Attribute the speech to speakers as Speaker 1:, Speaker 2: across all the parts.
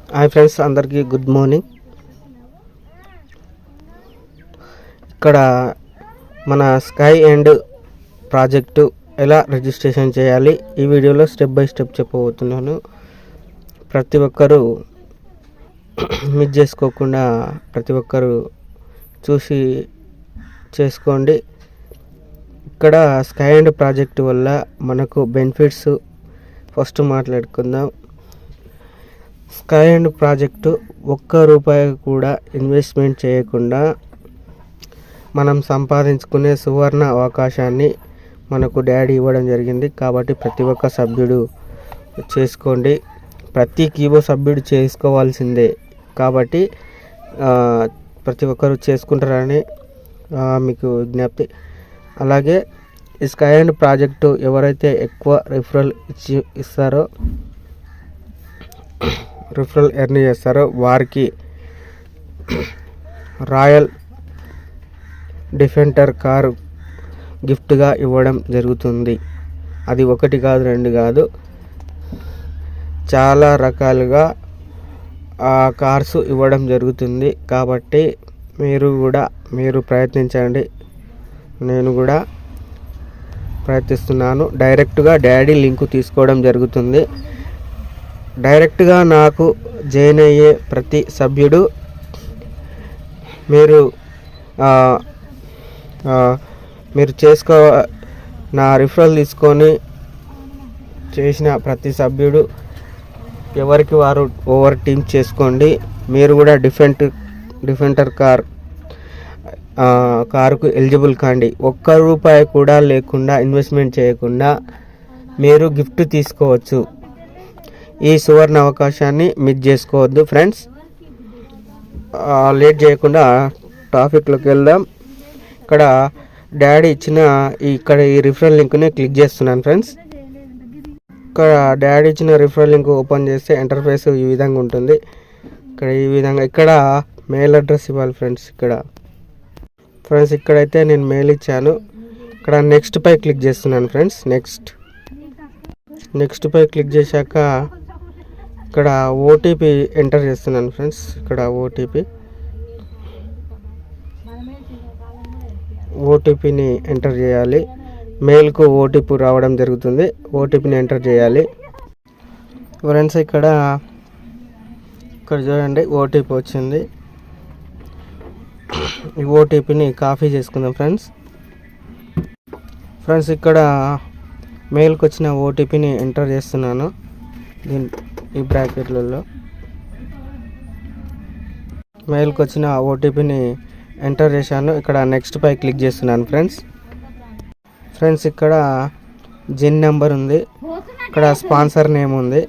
Speaker 1: Hi friends, అందరికీ good morning. ఇక్కడ మన స్కై అండ్ ప్రాజెక్టు ఎలా రిజిస్ట్రేషన్ చేయాలి ఈ వీడియోలో స్టెప్ బై స్టెప్ చెప్పబోతున్నాను. ప్రతి ఒక్కరూ మిస్ చేసుకోకుండా ప్రతి ఒక్కరూ చూసి చేసుకోండి. ఇక్కడ స్కై అండ్ ప్రాజెక్టు వల్ల మనకు బెనిఫిట్స్ ఫస్ట్ మాట్లాడుకుందాం. స్కై అండ్ ప్రాజెక్టు ₹1 కూడా ఇన్వెస్ట్మెంట్ చేయకుండా మనం సంపాదించుకునే సువర్ణ అవకాశాన్ని మనకు డాడీ ఇవ్వడం జరిగింది. కాబట్టి ప్రతి ఒక్క సభ్యుడు చేసుకోండి. ప్రతి కీబో సభ్యుడు చేసుకోవాల్సిందే. కాబట్టి ప్రతి ఒక్కరు చేసుకుంటారని మీకు విజ్ఞప్తి. అలాగే ఈ స్కై అండ్ ప్రాజెక్టు ఎవరైతే ఎక్కువ రిఫరల్ ఎర్న్ చేస్తారో వారికి రాయల్ డిఫెండర్ కారు గిఫ్ట్గా ఇవ్వడం జరుగుతుంది. అది 1 కాదు 2 కాదు, చాలా రకాలుగా ఆ కార్స్ ఇవ్వడం జరుగుతుంది. కాబట్టి మీరు ప్రయత్నించండి. నేను కూడా ప్రయత్నిస్తున్నాను. డైరెక్ట్గా డాడీ లింకు తీసుకోవడం జరుగుతుంది. డైరెక్ట్గా నాకు జాయిన్ అయ్యే ప్రతి సభ్యుడు మీరు నా రిఫరల్ తీసుకొని చేసిన ప్రతి సభ్యుడు ఎవరికి వారు ఓవర్ టీమ్ చేసుకోండి. మీరు కూడా డిఫెండర్ కారుకు ఎలిజిబుల్ కాండి. ₹1 కూడా లేకుండా ఇన్వెస్ట్మెంట్ చేయకుండా మీరు గిఫ్ట్ తీసుకోవచ్చు. ఈ సువర్ణ అవకాశాన్ని మిస్ చేసుకోవద్దు ఫ్రెండ్స్. లేట్ చేయకుండా టాపిక్లోకి వెళ్దాం. ఇక్కడ డాడీ ఇచ్చిన ఈ రిఫరల్ లింక్ని క్లిక్ చేస్తున్నాను ఫ్రెండ్స్. ఇక్కడ డాడీ ఇచ్చిన రిఫరల్ లింక్ ఓపెన్ చేస్తే ఇంటర్ఫేస్ ఈ విధంగా ఉంటుంది. ఇక్కడ మెయిల్ అడ్రస్ ఇవ్వాలి ఫ్రెండ్స్. ఇక్కడైతే నేను మెయిల్ ఇచ్చాను. ఇక్కడ నెక్స్ట్ పై క్లిక్ చేస్తున్నాను ఫ్రెండ్స్. నెక్స్ట్ పై క్లిక్ చేశాక ఇక్కడ ఓటీపీ ఎంటర్ చేస్తున్నాను ఫ్రెండ్స్. ఇక్కడ ఓటీపీని ఎంటర్ చేయాలి. మెయిల్కు ఓటీపీ రావడం జరుగుతుంది. ఓటీపీని ఎంటర్ చేయాలి ఫ్రెండ్స్. ఇక్కడ చూడండి, ఓటీపీ వచ్చింది. ఈ ఓటీపీని కాపీ చేసుకుందాం ఫ్రెండ్స్. ఇక్కడ మెయిల్కి వచ్చిన ఓటీపీని ఎంటర్ చేస్తున్నాను. ఈ బ్రాకెట్లలో మెయిల్కి వచ్చిన ఓటీపీని ఎంటర్ చేశాను. ఇక్కడ నెక్స్ట్ పై క్లిక్ చేస్తున్నాను ఫ్రెండ్స్. ఇక్కడ జిన్ నెంబర్ ఉంది. ఇక్కడ స్పాన్సర్ నేమ్ ఉంది.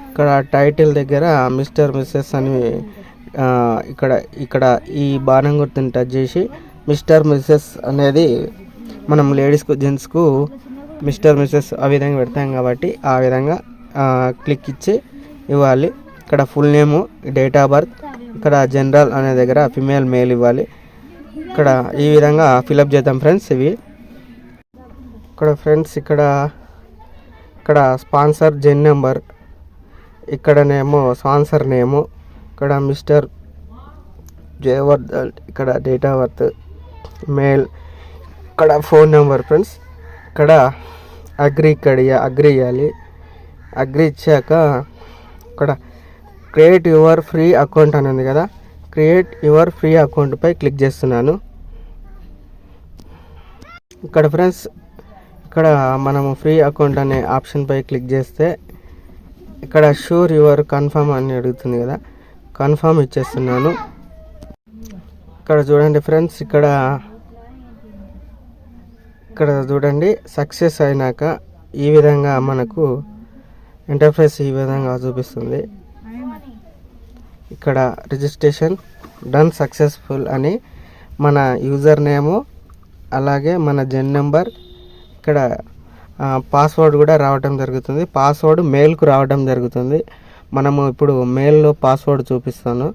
Speaker 1: ఇక్కడ టైటిల్ దగ్గర మిస్టర్ మిస్సెస్ అని ఇక్కడ ఈ బాణం గుర్తుని టచ్ చేసి మిస్టర్ మిస్సెస్ అనేది మనం లేడీస్కు జెంట్స్కు మిస్టర్ మిస్సెస్ ఆ విధంగా పెడతాం. కాబట్టి ఆ విధంగా క్లిక్ ఇచ్చి ఇవ్వాలి. ఇక్కడ full name, date of birth, ఇక్కడ జనరల్ అనే దగ్గర ఫిమేల్ మేల్ ఇవ్వాలి. ఇక్కడ ఈ విధంగా ఫిలప్ చేద్దాం ఫ్రెండ్స్. ఇక్కడ స్పాన్సర్ జెన్ నెంబర్, ఇక్కడనేమో స్పాన్సర్ నేము, ఇక్కడ మిస్టర్ జయవర్ధన్, ఇక్కడ డేట్ ఆఫ్ బర్త్, మెయిల్, ఇక్కడ ఫోన్ నెంబర్ ఫ్రెండ్స్. ఇక్కడ అగ్రి ఇవ్వాలి. అగ్రి ఇచ్చాక ఇక్కడ క్రియేట్ యువర్ ఫ్రీ అకౌంట్ అని ఉంది కదా, క్రియేట్ యువర్ ఫ్రీ అకౌంట్ పై క్లిక్ చేస్తున్నాను. ఇక్కడ ఫ్రెండ్స్, ఇక్కడ మనము ఫ్రీ అకౌంట్ అనే ఆప్షన్ పై క్లిక్ చేస్తే ఇక్కడ షూర్ యువర్ కన్ఫర్మ్ అని అడుగుతుంది కదా, కన్ఫర్మ్ ఇచ్చేస్తున్నాను. ఇక్కడ చూడండి ఫ్రెండ్స్, ఇక్కడ చూడండి, సక్సెస్ అయినాక ఈ విధంగా మనకు ఇంటర్ఫేస్ ఈ విధంగా చూపిస్తుంది. ఇక్కడ రిజిస్ట్రేషన్ డన్ సక్సెస్ఫుల్ అని మన యూజర్ నేము, అలాగే మన జెన్ నెంబర్, ఇక్కడ పాస్వర్డ్ కూడా రావడం జరుగుతుంది. పాస్వర్డ్ మెయిల్కు రావడం జరుగుతుంది. మనము ఇప్పుడు మెయిల్లో పాస్వర్డ్ చూపిస్తాను.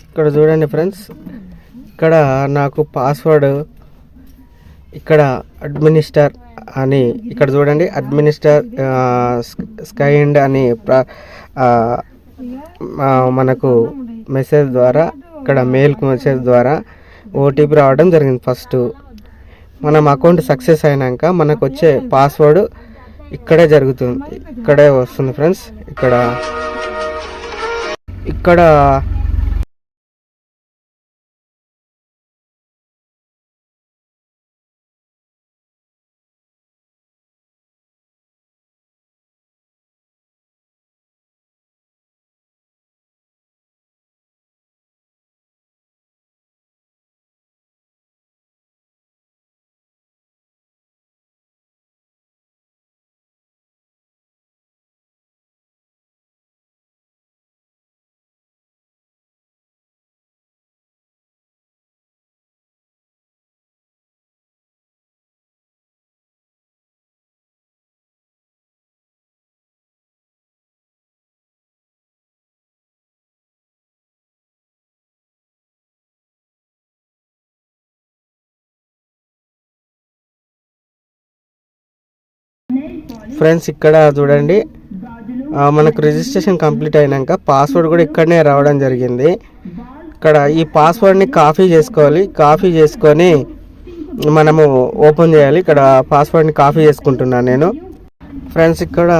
Speaker 1: ఇక్కడ చూడండి ఫ్రెండ్స్, ఇక్కడ నాకు పాస్వర్డ్ ఇక్కడ అడ్మినిస్టర్ అని ఇక్కడ చూడండి, అడ్మినిస్టర్ స్కై ఎండ్ అని మనకు మెసేజ్ ద్వారా ఇక్కడ మెయిల్కు మెసేజ్ ద్వారా ఓటీపీ రావడం జరిగింది. ఫస్ట్ మనం అకౌంట్ సక్సెస్ అయినాక మనకు వచ్చే పాస్వర్డ్ ఇక్కడే జరుగుతుంది, ఇక్కడే వస్తుంది ఫ్రెండ్స్. ఇక్కడ ఫ్రెండ్స్ ఇక్కడ చూడండి, మనకు రిజిస్ట్రేషన్ కంప్లీట్ అయినాక పాస్వర్డ్ కూడా ఇక్కడనే రావడం జరిగింది. ఇక్కడ ఈ పాస్వర్డ్ని కాపీ చేసుకోవాలి, కాపీ చేసుకొని మనము ఓపెన్ చేయాలి. ఇక్కడ పాస్వర్డ్ని కాపీ చేసుకుంటున్నాను నేను. ఫ్రెండ్స్ ఇక్కడ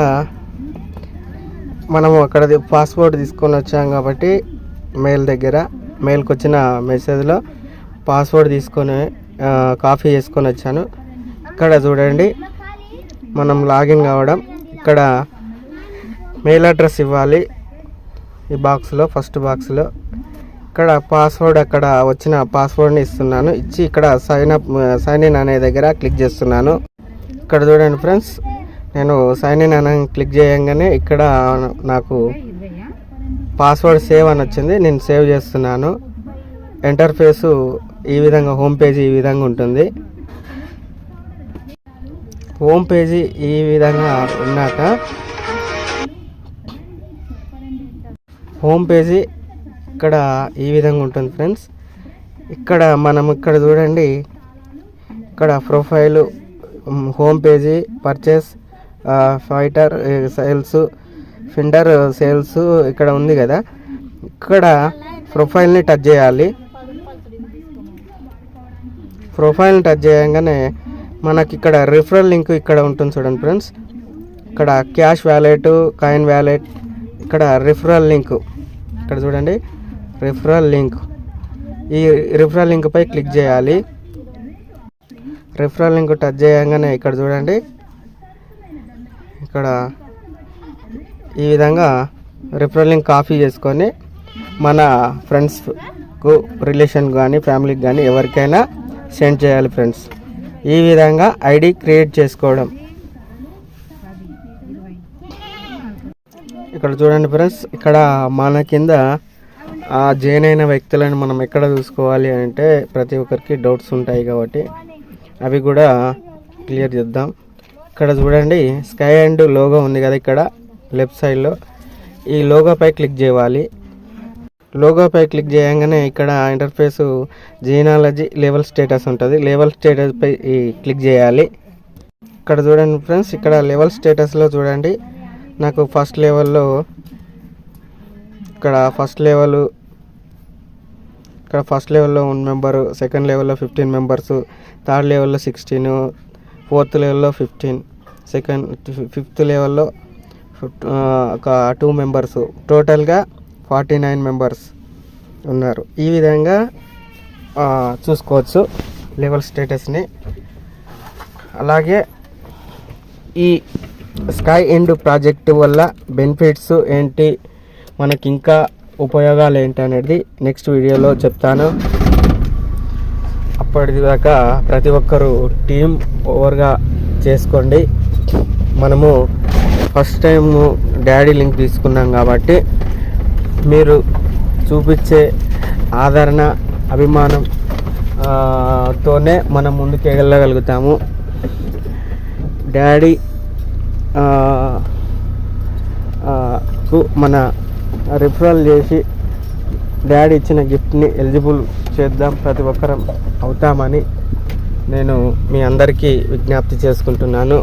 Speaker 1: మనము అక్కడ పాస్వర్డ్ తీసుకొని వచ్చాం కాబట్టి మెయిల్కి వచ్చిన మెసేజ్లో పాస్వర్డ్ తీసుకొని కాపీ చేసుకొని వచ్చాను. ఇక్కడ చూడండి, మనం లాగిన్ కావడం, ఇక్కడ మెయిల్ అడ్రస్ ఇవ్వాలి ఈ బాక్స్లో, ఫస్ట్ బాక్స్లో. ఇక్కడ పాస్వర్డ్, అక్కడ వచ్చిన పాస్వర్డ్ని ఇస్తున్నాను. ఇచ్చి ఇక్కడ సైన్ ఇన్ అనే దగ్గర క్లిక్ చేస్తున్నాను. ఇక్కడ చూడండి ఫ్రెండ్స్, నేను సైన్ ఇన్ అని క్లిక్ చేయగానే ఇక్కడ నాకు పాస్వర్డ్ సేవ్ అని వచ్చింది. నేను సేవ్ చేస్తున్నాను. ఇంటర్ఫేసు ఈ విధంగా, హోమ్ పేజీ ఈ విధంగా ఉంటుంది. హోమ్ పేజీ ఈ విధంగా ఉన్నాక హోమ్ పేజీ ఇక్కడ ఈ విధంగా ఉంటుంది ఫ్రెండ్స్. ఇక్కడ చూడండి, ఇక్కడ profile, home page, purchase, fighter sales, finder sales ఇక్కడ ఉంది కదా. ఇక్కడ ప్రొఫైల్ని టచ్ చేయాలి. ప్రొఫైల్ని టచ్ చేయగానే మనకి ఇక్కడ రిఫరల్ లింక్ ఇక్కడ ఉంటుంది చూడండి ఫ్రెండ్స్. ఇక్కడ క్యాష్ వ్యాలెట్, కాయిన్ వ్యాలెట్, ఇక్కడ రిఫరల్ లింక్ ఇక్కడ చూడండి, రిఫరల్ లింక్. ఈ రిఫరల్ లింక్పై క్లిక్ చేయాలి. రిఫరల్ లింక్ టచ్ చేయగానే ఇక్కడ చూడండి, ఇక్కడ ఈ విధంగా రిఫరల్ లింక్ కాపీ చేసుకొని మన ఫ్రెండ్స్కు, రిలేషన్ కానీ ఫ్యామిలీకి కానీ ఎవరికైనా సెండ్ చేయాలి ఫ్రెండ్స్. ఈ విధంగా ఐడి క్రియేట్ చేసుకోవడం. ఇక్కడ చూడండి ఫ్రెండ్స్, ఇక్కడ మన కింద జాయిన్ అయిన వ్యక్తులను మనం ఎక్కడ చూసుకోవాలి అంటే ప్రతి ఒక్కరికి డౌట్స్ ఉంటాయి కాబట్టి అవి కూడా క్లియర్ చేద్దాం. ఇక్కడ చూడండి, స్కై అండ్ లోగో ఉంది కదా, ఇక్కడ లెఫ్ట్ సైడ్లో ఈ లోగోపై క్లిక్ చేయాలి. లోగోపై క్లిక్ చేయగానే ఇక్కడ ఇంటర్ఫేస్ జీనాలజీ లెవెల్ స్టేటస్ ఉంటుంది. లెవెల్ స్టేటస్పై క్లిక్ చేయాలి. ఇక్కడ చూడండి ఫ్రెండ్స్, ఇక్కడ లెవెల్ స్టేటస్లో చూడండి, నాకు ఫస్ట్ లెవెల్లో ఇక్కడ ఫస్ట్ లెవెల్లో 1 మెంబరు, సెకండ్ లెవెల్లో 15 మెంబర్స్, థర్డ్ లెవెల్లో 16, ఫోర్త్ లెవెల్లో 15, ఫిఫ్త్ లెవెల్లో ఒక 2 మెంబర్స్, టోటల్గా 49 మెంబర్స్ ఉన్నారు. ఈ విధంగా చూసుకోవచ్చు లెవెల్ స్టేటస్ని. అలాగే ఈ స్కై ఎండ్ ప్రాజెక్టు వల్ల బెనిఫిట్స్ ఏంటి, మనకి ఇంకా ఉపయోగాలు ఏంటి అనేది నెక్స్ట్ వీడియోలో చెప్తాను. అప్పటిదాకా ప్రతి ఒక్కరూ టీమ్ ఓవర్గా చేసుకోండి. మనము ఫస్ట్ టైం డాడీ లింక్ తీసుకున్నాం కాబట్టి మీరు చూపించే ఆదరణ, అభిమానం తోనే మనం ముందుకు వెళ్ళగలుగుతాము. డాడీ కు మన రిఫరల్ చేసి డాడీ ఇచ్చిన గిఫ్ట్ని ఎలిజిబుల్ చేద్దాం, ప్రతి ఒక్కరం అవుతామని నేను మీ అందరికీ విజ్ఞప్తి చేసుకుంటున్నాను.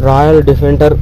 Speaker 1: Royal defender